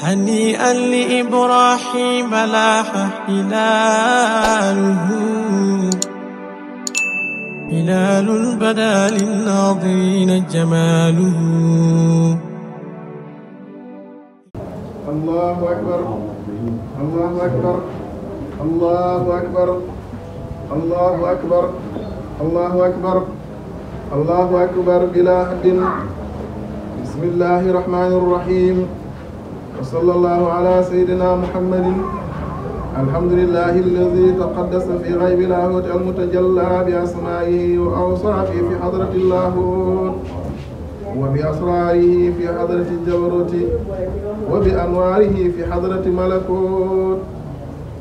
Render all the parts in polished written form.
هنيئا لإبراهيم لاح هلال بدا للناظرين جماله. الله أكبر الله أكبر الله أكبر الله أكبر الله أكبر الله أكبر بلا حد. بسم الله الرحمن الرحيم وصلى الله على سيدنا محمد. الحمد لله الذي تقدس في غيب اللاهوت المتجلى بأسمائه وأوصافه في حضرة اللاهوت وبأسراره في حضرة الجبروت وبأنواره في حضرة ملكوت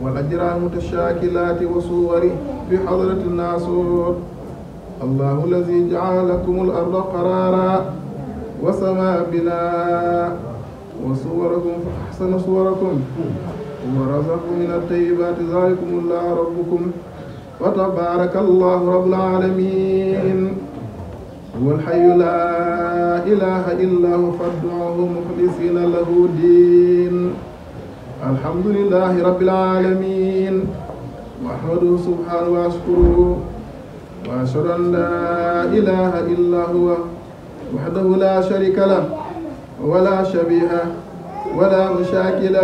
والأجرام المتشاكلات وصوره في حضرة الناسوت. الله الذي جعل لكم الأرض قرارا وسماء بناء وصوركم فأحسن صوركم ورزقكم من الطيبات ذلكم الله ربكم وتبارك الله رب العالمين. هو الحي لا إله إلا هو فادعوه مخلصين له الدين. الحمد لله رب العالمين وأحمده سبحانه وأشكره وأشهد أن لا إله إلا هو وحده لا شريك له ولا شبيه ولا مشاكل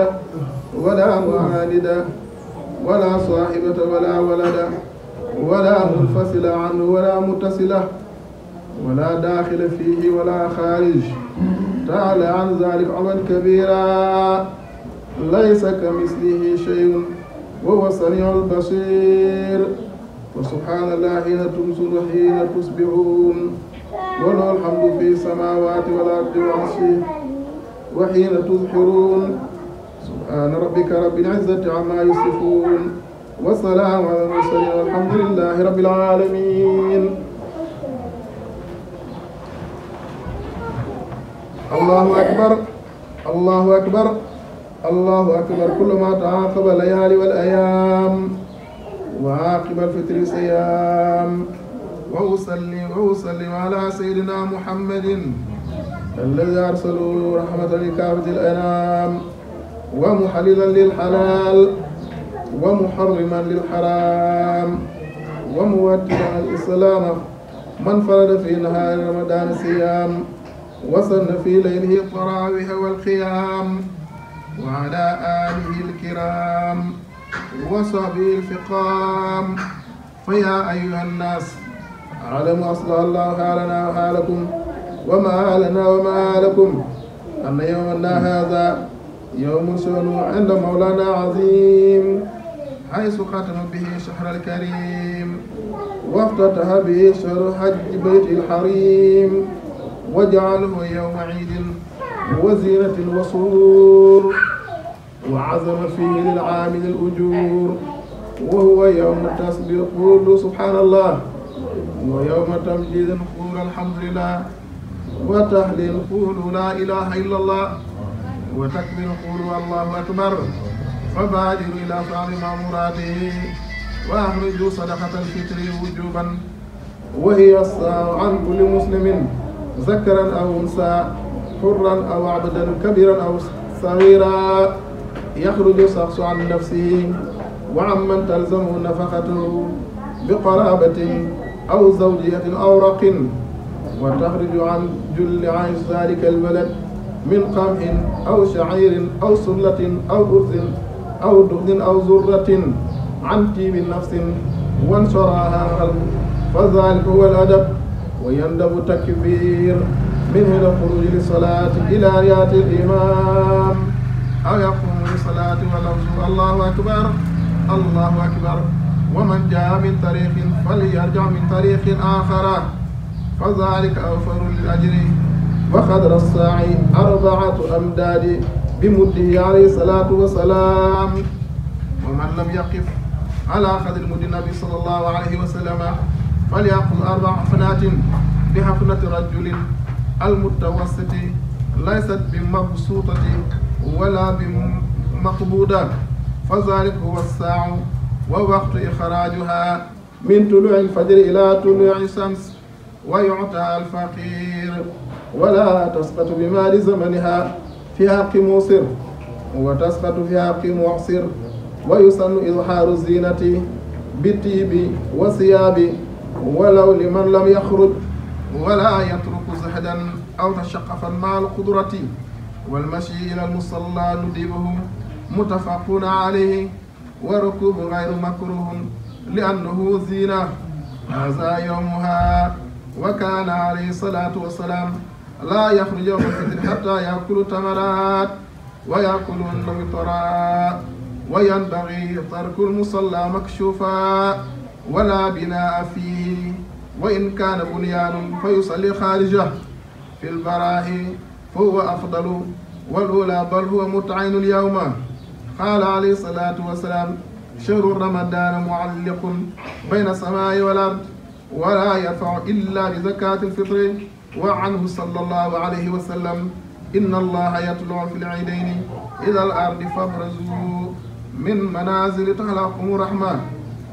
ولا معاند ولا صاحبة ولا ولد ولا منفصل عنه ولا متصلة ولا داخل فيه ولا خارج. تعالى عن ذلك عمل كبيرا ليس كمثله شيء وهو السميع البصير. وسبحان الله حين تمسون وحين تصبحون وله الحمد في السماوات والأرض والعشي وحين تظهرون. سبحان ربك رب العزة عما يصفون والسلام على المرسلين والحمد لله رب العالمين. الله أكبر الله أكبر الله أكبر. كلما تعاقب الليالي والأيام وعاقب الفطر الصيام وأسلم على سيدنا محمد الذي أرسله رحمة لكافة الأنام ومحللا للحلال ومحرما للحرام وموترا الإسلام من فرد في نهار رمضان الصيام وسن في ليله التراويح والقيام وعلى آله الكرام وصحبه الفقام. فيا أيها الناس اعلموا أصلح الله حالنا وحالكم وما لنا وما لكم أن يومنا هذا يوم شأنه عند مولانا عظيم حيث ختم به شهر الكريم وافتتح به شهر حج بيت الحريم وجعله يوم عيد وزينة وسرور وعزم فيه للعامل الأجور وهو يوم التسبيح قولوا سبحان الله ويوم تمجيد قول الحمد لله وتهليل قولوا لا إله إلا الله وتكبير قولوا الله أكبر. فبادروا إلى فعل مأموراته وأخرجوا صدقة الفطر وجوبا وهي الصاع عن كل مسلم ذكرا أو أنثى حرا أو عبدا كبيرا أو صغيرا يخرج شخص عن نفسه وعمن تلزمه نفقته بقرابة أو زوجية أو رق وتخرج عن جل عيش ذلك البلد من قمح أو شعير أو سلة أو أرز أو دهن أو ذرة عن طيب النفس وانشراها قلب فذلك هو الأدب. ويندب تكبير منه الخروج للصلاة إلى رياض الإمام أو يقوم للصلاة ولفظ الله أكبر الله أكبر. ومن جاء من طريق فليرجع من طريق آخر فذلك أوفر للأجر. وقدر الساعي 4 أمداد بمده عليه الصلاة والسلام. ومن لم يقف على قدر مد النبي صلى الله عليه وسلم فليأخذ 4 حفنات بحفنة رجل المتوسط ليست بمبسوطة ولا بمقبوضة فذلك هو الساع ووقت إخراجها من طلوع الفجر إلى طلوع الشمس. ويعطى الفقير ولا تسقط بمال زمنها في حق موسر وتسقط في حق محصر ويسن إظهار الزينة بالطيب والثياب ولو لمن لم يخرج ولا يترك زهدا أو تشقفا مع القدرة والمشي إلى المصلى نديبه متفق عليه وركوب غير مكروه لأنه زينة هذا يومها وكان عليه الصلاة والسلام لا يخرج يوم الفطر حتى يأكل تمرات ويأكل الفطراء وينبغي ترك المصلى مكشوفا ولا بناء فيه وإن كان بنيان فيصلي خارجه في البراء فهو أفضل والأولى بل هو متعين اليوم قال عليه الصلاة والسلام شهر رمضان معلق بين السماء والأرض ولا يرفع إلا بزكاة الفطر وعنه صلى الله عليه وسلم إن الله يطلع في العيدين إلى الأرض فابرزوا من منازل تخلقكم رحمة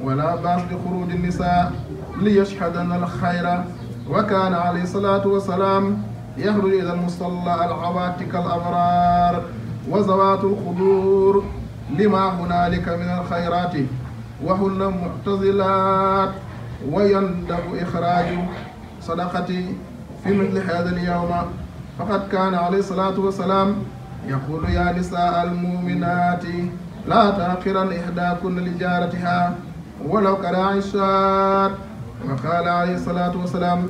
ولا بأس بخروج النساء ليشهدن الخير وكان عليه الصلاة والسلام يخرج إلى المصلى العواتق الأبرار وزوات الخدور لما هنالك من الخيرات وهن معتزلات ويندب إخراج صدقة في مثل هذا اليوم فقد كان عليه الصلاة والسلام يقول يا نساء المؤمنات لا تأخرن إحداكن لجارتها ولو كراعي الشاة وقال عليه الصلاة والسلام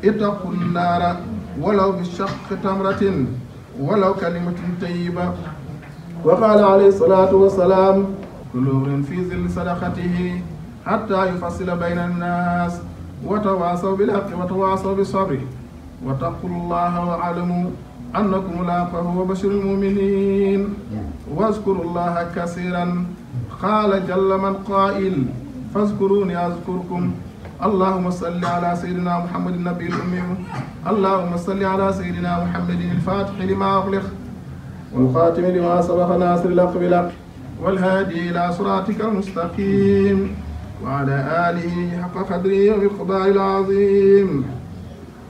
اتقوا النار ولو بشق تمرة ولو كلمة طيبة وقال عليه الصلاة والسلام كل امرئ في ظل صدقته حتى يفصل بين الناس وتواصوا بالحق وتواصوا بالصبر واتقوا الله واعلموا أنكم ملاقوه وبشر المؤمنين واذكروا الله كثيرا قال جل من قائل فاذكروني أذكركم اللهم صل على سيدنا محمد النبي الأمي اللهم صل على سيدنا محمد الفاتح لما أغلق والخاتم لما سبق ناصر الحق بالحق والهادي إلى صراطك المستقيم وعلى آله حق قدره وبالقضاء العظيم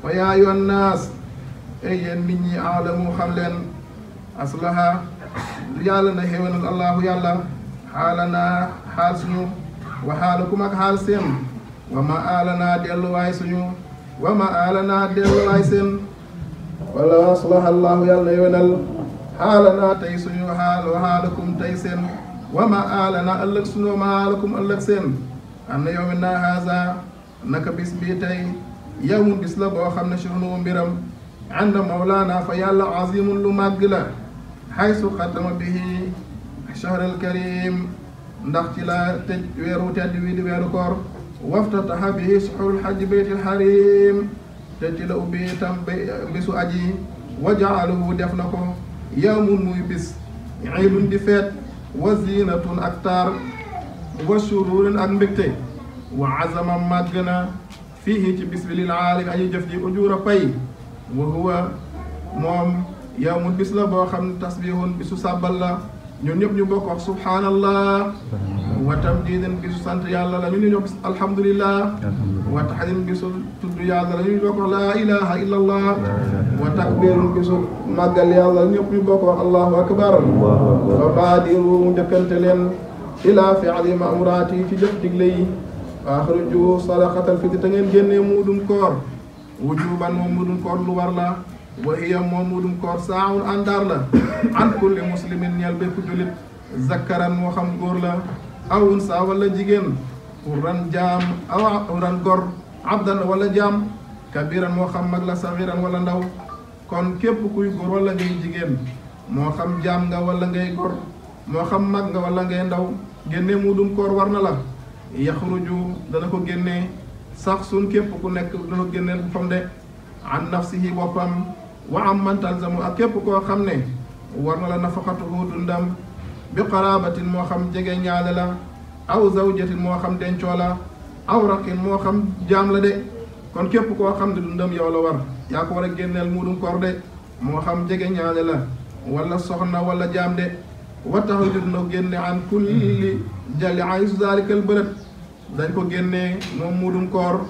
ويا أيها الناس أي مني أعلموا خملا أصلها يالا هيون الله يالا حالنا حال سنو وحالكم حال سن وما آلنا دلو واي سنو وما آلنا دلو واي سن ولا أصلح الله يالا يونل حالنا تي سنو حال وحالكم تي سن وما آلنا ألك سنو ما آلكم ألك سن أن يومنا هذا نك بس بيتي يوم بسلا بو خمنا شهنو مبرم عند مولانا فيالا عظيم لمجلا حيث ختم به الشهر الكريم ndaxti tej weeru tedd wi di weeru koor waftataha bihi suhul hajj baytil harim te ci la ubbi tam bisu aji wa ja'aluhu def na ko yawmun muy bis iidun di feet wa zinatun ak taar wa sururun ak mbégte wa azama màgg na fiihi ci bis bi lil aalim aji jëf ji ujura pay wa huwa moom yawmun bis la boo xam ne tasbihun bisu sàbbal la ñun ñëpp ñu bokk wax subhanallah wa tamjidin bisu sant yàlla la ñu ñu bis alhamdulillah wa tahdin bisu tudd yàlla la ñu bokk wax la ilaha illa allah wa takbirun bisu màggal yàlla ñëpp ñu bokk wax allahu akbar fa baadiru mu njëkkante leen ila fi'li ma'murati ci jëf digle yi axruju sadaqatal fitri te ngeen génnee muudum koor wujuban moom muudum koor lu war la wa hiya moom muudum koor saa'un àndaar la an kulli muslimin ñeel bépp jullit zakkaran moo xam góor la aw unsa wala jigéen hurran jaam aw hurran gor abdan wala jaam kabiran moo xam mag la saxiran wala ndaw kon képp kuy góor wala ngay jigéen moo xam jaam nga wala ngay gor moo xam mag nga wala ngay ndaw génne muudum koor war na la yaxruju dana ko génne sax sun képp ku nekk dana ko génneel boppam de an nafsihi boppam wa am man talzamu ak képp koo xam ne war na la nafaqatuhu dundam bi qarabatin moo xam jege ñaale la aw zawjatin moo xam dencoo la aw raqin moo xam jaam la de kon képp koo xam ne dundam yow la war yaa ko war a génneel muudum koor de moo xam jege ñaale la wala soxna wala jaam de wa taxruju na génne an kulli jali aysu zalikal bërët dañ ko génnee moom muudum koor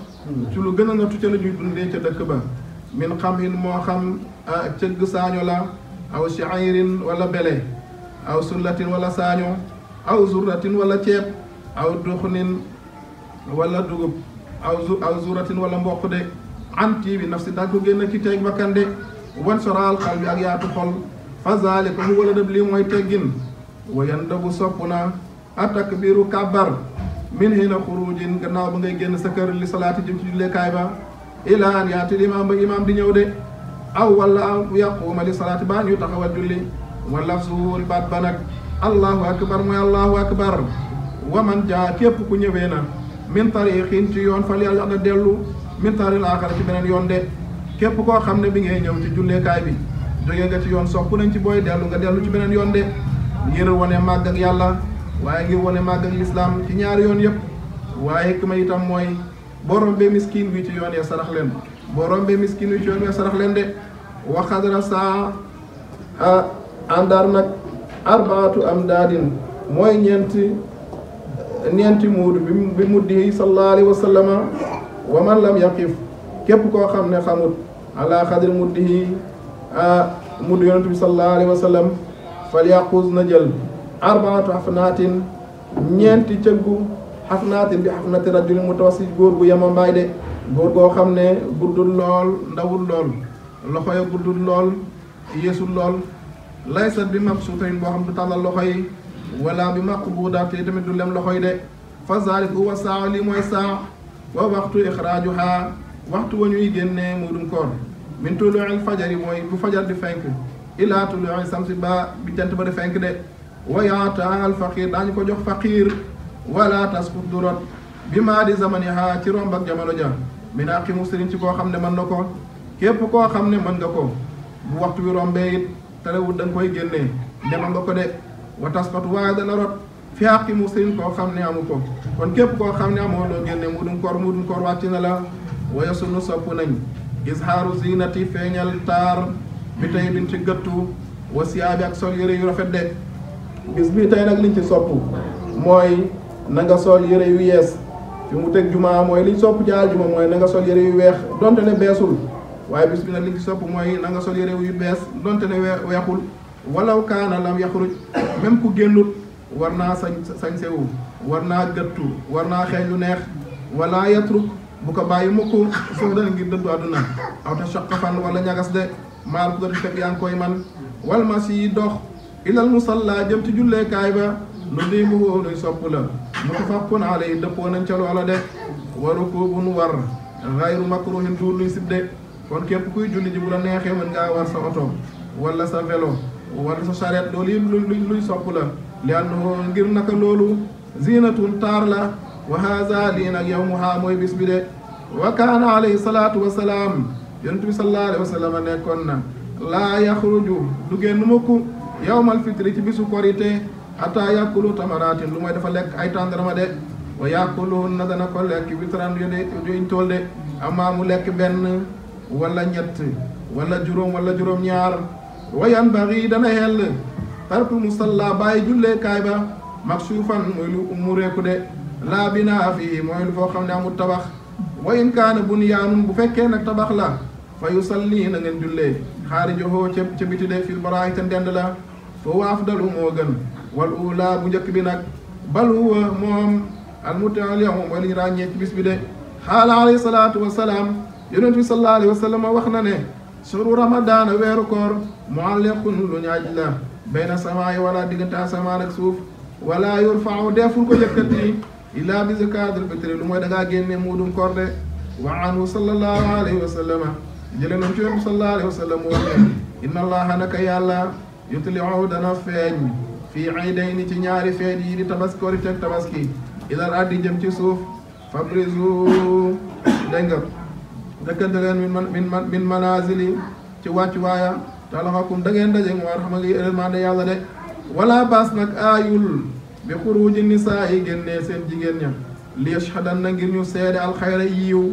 ci lu gën a ngatu ca la ñuy dundee ca dëkk ba min xamhin moo xam cëgg saaño la aw sha'irin wala bele aw sullatin wala saaño aw zurratin wala ceeb aw duxnin wala dugub aw zuratin wala mboq de anti bi nafsi dañ ko génn ci teeg bakkan de wan soral xal bi ak yaatu xol fa zalika mu wala dëb lii mooy teggin wa yandabu sopp na atakbiru kàbbar min hina xurujin gannaaw ba ngay génn sa kër li salaati jëm ci julleekaay ba ila an yaati limaam ba imaam di ñëw de aw wala yaquuma li salaati ba ñu taxawal julli wa lafzuhul baat ba nag allahu akbar mooy allahu akbar wa man jaa képp ku ñëwee na min tariixin ci yoon fal yàlla na dellu min taril aaxara ci beneen yoon de képp koo xam ne bi ngay ñëw ci julleekaay bi jógee nga ci yoon sopp nañ ci booy dellu nga dellu ci beneen yoon de ngir wane màgg ak yàlla waaye ngir wane màgg ak lislaam ci ñaari yoon yëpp waaye hikma itam mooy boo rombee miskin wi ci yoon ya sarax leen boo rombee miskin wi ci yoon ya sarax leen de wa xadra saa àndaar nag arbaatu am daadin mooy ñeenti muudu bi muddi sallallahu alayhi wa sallama wa man lam yaqif képp koo xam ne xamut ala xadri muddihi muddu yonent bi sallallahu alayhi wa sallam fal yaquz na jël arbaatu xafnaatin ñeenti cëggu xafnaatin bi xafnati rajulin mutawassit góor bu yema mbaay de góor goo xam ne guddul lool ndawul lool loxo ya guddul lool yeesul lool laysat bi mabsuutayn boo xam du tàllal loxo yi wala bi maqbuudaat te tamit du lem loxo yi de fa zaalika huwa saa lii mooy saa wa waxtu ixraajuha waxtu wa ñuy génnee muudum koor min tuluu'il fajari mooy bu fajar di fenk ilaa tuluu'i samsi ba bi jant ba di fenk de wa yaataa al faqir daañu ko jox faqir wala tasqut du rot bi maa di zamaniha ci romb ak jamono ja min aqi muslimin ci koo xam ne mën na ko képp koo xam ne mën nga ko bu waxtu wi rombee it terewul da nga koy génnee demal nga ko de wa tasqut waaye dana rot fi aqi muslimin koo xam ne amu ko kon képp koo xam ne amoo loo génne muudum koor wàcc na la wa yasunnu sopp nañ izhaaru zinati feeñal taar bi tey bin ci gëttu wa siyaabi ak sol yëre yu rafet de bis bii tey nag liñ ci sopp mooy na nga sol yëre yu yees fi mu teg jumaa mooy liñ sopp ci aljuma mooy na nga sol yëre yu weex donte ne beesul waaye bis bi nag liñ ci sopp mooy na nga sol yëre yu bees donte ne weexul walaw kaana lam yaxruj même ku génnut war naa sañ sewu war naa gëttu war naa xeeñ lu neex wala yatruk bu ko bàyyi mukk suuf dana ngir dëddu àdduna aw ta shaqafan wala ñagas de maal ku dati fekk yaa ngi koy man wal ma si dox ilal musalla jëm ci julleekaay ba lu di mu wóo luy sopp la mutafaqun alayhi dëppoo nañ ca loola de wa rukubun war gayru makruhin duur luy sib de kon képp kuy julli ji bu la neexee mën ngaa war sa oto wala sa vélo wala sa charrette loolu yëpp luy sopp la li annahu ngir naka loolu zinatun taar la wa haza lii nag yawmuha mooy bis bi de wa kaana alayhi salaatu wa salaam yonent bi sallallahu alayhi wa sallam nekkoon na laa yaxruju du génn mukk yawmal fitri ci bisu korite hatta yakulu tamaratin lu mooy dafa lekk ay tàndarma de wa yakuluhun na dana ko lekk witran yuñ tool de amaa mu lekk benn wala ñett wala juróom ñaar wa yanbaghi dana xell tarku musalla bàyyi julleekaay ba maksuufan mooy lu mureeku de laa binaa fii mooy lu foo xam ne amul tabax wa in kaana bunyaanun bu fekkee nag tabax la fa yusalli na ngeen jullee xaarijohoo ca biti de fil baraahi te ndend la fa huwa afdalu moo gën wal ula bu njëkk bi nag bal huwa moom al mutaali mooy li ñu ràññee ci bis bi de xaala alayhi salaatu wa salaam yonent bi sallallahu alayhi wa sallam wax na ne suru ramadaana weeru koor mualliqun lu ñaaj la bayna samaa'i wala diggante asamaan ak suuf wala yurfa'u deful ko yëkkati illaa bi zakaatul fitri lu mooy da ngaa génne muudum koor de wa anhu sallallahu alayhi wa sallama jëlee nañ ci yonent bi sallallahu alayhi wa sallam mu wax ne inna allaha naka yàlla yutli'u dana feeñ fii iidayni ci ñaari feet yi di tabaski korite ak tabaski ilal ardi jëm ci suuf fabrizu dégg nga dëkkante leen min manazili ci wàccu waaya talaxakum da ngeen daje mu war xam nga yërmande yàlla de wala baas nag aayul bi xuruji nisaa yi génnee seen jigéen ña li yashhadan na ngir ñu seede alxayra yiiw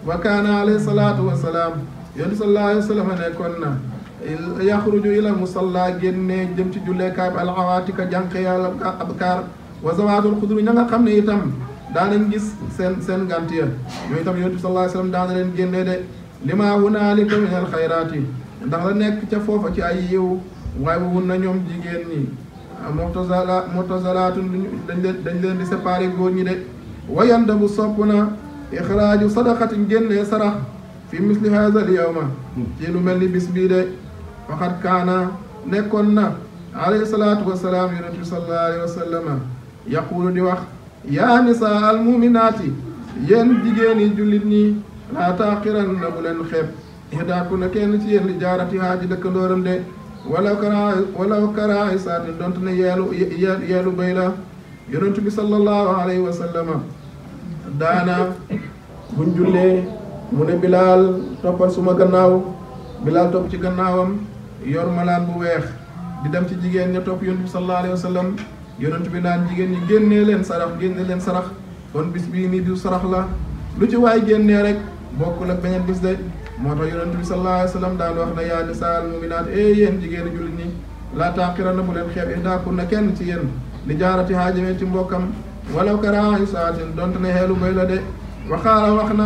wa kaana alayhi salaatu wa salaam yonent sallallahu alayhi wa sallam nekkoon na yaxruju ila musalla génnee jëm ci julleekaay bi alxawaatika jànq yàlla abkaar wa zawaatul xudru ña nga xam ne itam daanañ gis seen ngant ya ñooy itam yonent sallallahu alayhi wa sallam daana leen génnee de lima hunaalika min alxayraati ndax la nekk ca foofa ci ay yiw waaye wun na ñoom jigéen ñi mu'tazalaatun dañ leen di séparé góor ñi de wayanda bu sopp na ixraaju sadaqatin génnee sarax fi misli haza al yawma ci lu mel ni bis bii de faqad kaana nekkoon na alayhi salaatu wasalaam yonent bi sallallahu alayhi wa sallam yaquulu di wax yaa nisaa al muminaati yéen jigéen yi jullit ñi laa taaqiran na bu leen xeeb ihdaaku na kenn ci yéen li jaarati haaji dëkkandooram de walaw karaa isaatin donte ne yeelu bay la yonent bi sallallahu alayhi wa sallam daana buñ jullee mu ne bilaal toppal suma gannaaw bilaal topp ci gannaawam yor malaan bu weex di dem ci jigéen ña topp yonent bi sallallahu alayhi wa sallam yonent bi naan jigéen ñi génnee leen sarax kon bis bii nii du sarax la lu ci waay génnee rek bokkul ak beneen bis de moo tax yonent bi sallallahu alayhi wa sallam daan wax na yaa nisaal mu'minaat yéen jigéenu jullit ñi laa taaqiranna bu leen xeeb ihdaakunna kenn ci yéen li jaarati haajamee ci mbokkam walaw karaa saatin donte ne xeelu bay la de waxaala wax na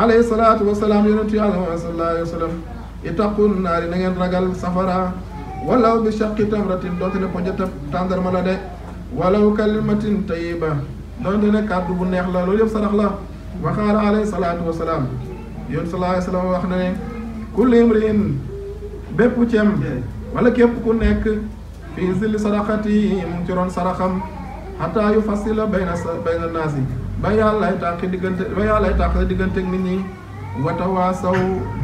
alayhi salaatu wasalaam yonentu yàlla Muhammad sallallahu alayhi wa sallam ittaqun naari na ngeen ragal safara walaw bi shaqqi tamratin donte ne poñjata tàndarma la de walaw kalimatin tayyiba donte ne kàddu bu neex la loolu yëpp sarax la waxaala alayhi salaatu wasalaam yoon sallallahu alayhi wa sallam wax na ne kullu imri'in bépp cem wala képp ku nekk fii zilli sadaqati mu ngi ci roon saraxam xataa yu fasila bayna naasi ba yàllay tàqi diggante nit ñi watawaasaw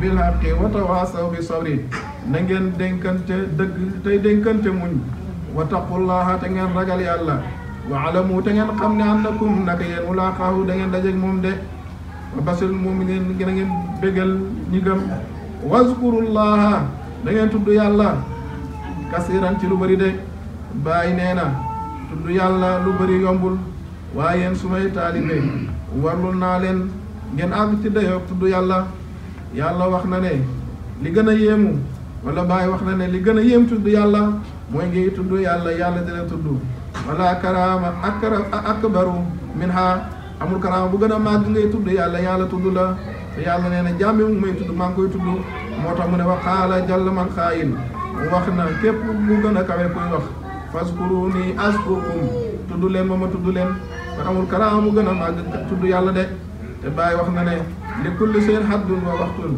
bil haqqi watawaasaw bi sabri na ngeen dénkante dëgg tey dénkante muñ wattaqullaha te ngeen ragal yàlla wa alamu te ngeen xam ne annakum naka yéen mulaqaahu da ngeen dajeeg moom de wa bashiril mu'minin gën a ngeen bégal ñi gëm wazkurullaha da ngeen tudd yàlla kasiran ci lu bëri de bàyyi nee na tudd yàlla lu bëri yombul waaye yéen su may taalibe warlul naa leen ngeen àgg ci dayoo tudd yàlla yàlla wax na ne li gën a yéemu wala bàyyi wax na ne li gën a yéem tudd yàlla mooy ngi tudd yàlla dina tudd wala karaama akbaru minha amul karaama bu gën a màgg ngay tudd yàlla tudd la te yàlla nee na jàmmi mu may tudd maa ngi koy tudd moo tax mu ne wax xaala jàll man xaayin wax na képp bu gën a kawe koy wax faskuruni askurkum tudd leen ma tudd leen te amul karaama bu gën a màgg tudd yàlla de te bàyyi wax na ne li kulli shay'in haddun wa waxtun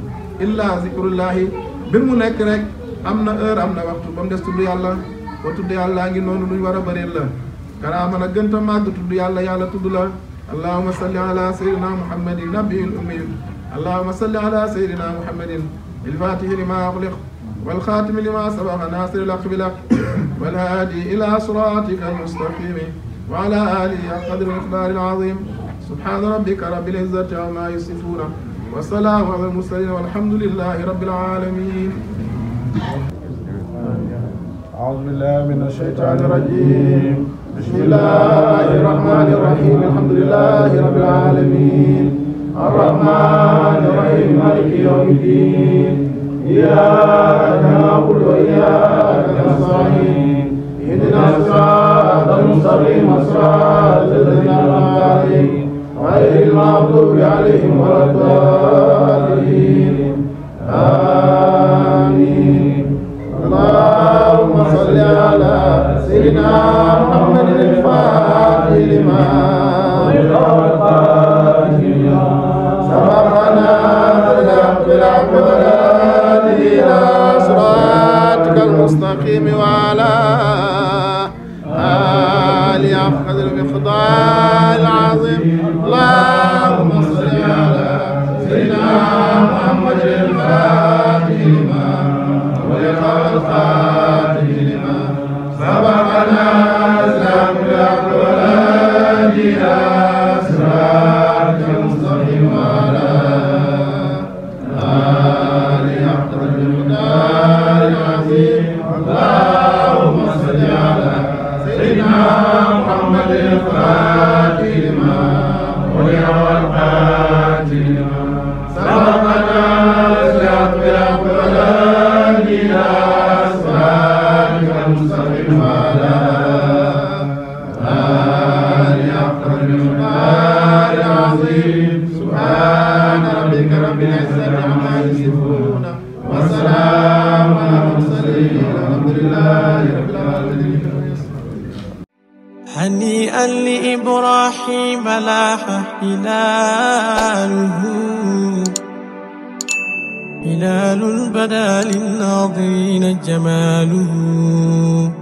illa zikrullahi bir mu nekk rek am na heure am na waxtu ba mu des tudd yàlla ko tudd yàlla ngi noonu luñ war a bëril la karaama nag gën a màgg tudd yàlla tudd la allahumma salli ala sayyidina muhammadin nabiyil ummi allahumma salli ala sayyidina muhammadin il-fatihi lima ughliq والخاتم لما سبق ناصر الحق بالحق والهادي إلى صراطك المستقيم وعلى آله قدر المقدار العظيم سبحان ربك رب العزة عما يصفون والسلام على المرسلين والحمد لله رب العالمين. أعوذ بالله من الشيطان الرجيم بسم الله الرحمن الرحيم الحمد لله رب العالمين الرحمن الرحيم مالك يوم الدين إياك نعبد وإياك نستعين اهدنا الصراط المستقيم صراط الذين أنعمت عليهم غير المغضوب عليهم ولا الضالين آمين. اللهم صل على سيدنا محمد الفاتح لما سبقنا بالحق إلى صراطك المستقيم وعلى آله قدر المقدار العظيم. اللهم صل على سيدنا محمد الفاتح لما ولق الخاتم لما سبقنا بالحق إلى صراطك المستقيم وعلى اللهم صل على سيدنا محمد الفاتح لما ولق الخاتم لما سبقنا بالحق إلى صراطك المستقيم وعلى آله حق المقدار العظيم. سبحان ربك رب العزة عما يصفون وسلام على المرسلين والحمد لله رب العالمين. هنيئا لإبراهيم لاح هلاله، هلال بدا للناظرين جماله.